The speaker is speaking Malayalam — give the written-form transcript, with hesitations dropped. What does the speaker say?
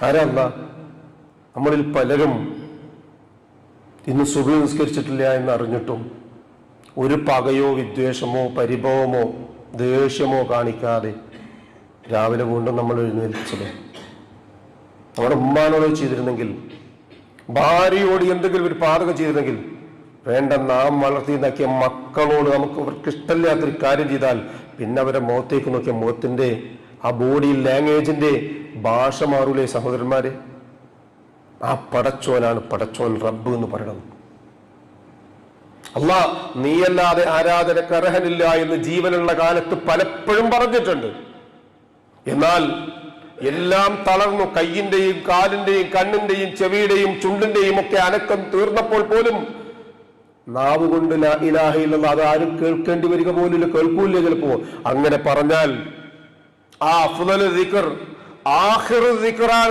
ആരാ അല്ലാഹ്? നമ്മളിൽ പലരും ഇന്ന് സുബഹി നിസ്കരിച്ചിട്ടില്ല എന്ന് അറിഞ്ഞിട്ടും ഒരു പകയോ വിദ്വേഷമോ പരിഭവമോ ദേഷ്യമോ കാണിക്കാതെ രാവിലെ വീണ്ടും നമ്മൾ എഴുന്നേൽപ്പിച്ചത്. നമ്മുടെ ഉമ്മാനോട് ചെയ്തിരുന്നെങ്കിൽ, ഭാര്യയോട് എന്തെങ്കിലും ഒരു പാതകം ചെയ്തിരുന്നെങ്കിൽ, വേണ്ട നാം വളർത്തി നോക്കിയ മക്കളോട് നമുക്ക് അവർക്ക് ഇഷ്ടമില്ലാത്തൊരു കാര്യം ചെയ്താൽ പിന്നെ അവരെ മുഖത്തേക്ക് നോക്കിയ മുഖത്തിന്റെ ആ ബോഡി ലാംഗ്വേജിന്റെ ഭാഷ മാറൂലേ സഹോദരന്മാരെ? ആ പടച്ചോനാണ് പടച്ചോൻ, റബ്ബ് എന്ന് പറയണം. അല്ലാഹ് നീയല്ലാതെ ആരാധനക്ക് അർഹനില്ല എന്ന് ജീവനുള്ള കാലത്ത് പലപ്പോഴും പറഞ്ഞിട്ടുണ്ട്. എന്നാൽ എല്ലാം തളർന്നു, കയ്യിന്റെയും കാലിന്റെയും കണ്ണിന്റെയും ചെവിയുടെയും ചുണ്ടിന്റെയും ഒക്കെ അനക്കം തീർന്നപ്പോൾ പോലും നാവ് കൊണ്ട് ലാ ഇലാഹ ഇല്ലല്ലാഹ് അത് ആരും കേൾക്കേണ്ടി വരിക പോലില്ല, കേൾക്കൂല ചിലപ്പോ. അങ്ങനെ പറഞ്ഞാൽ ആ അഫ്ളലു ദിക്ർ ആഖിറു ദിക്റാണ്.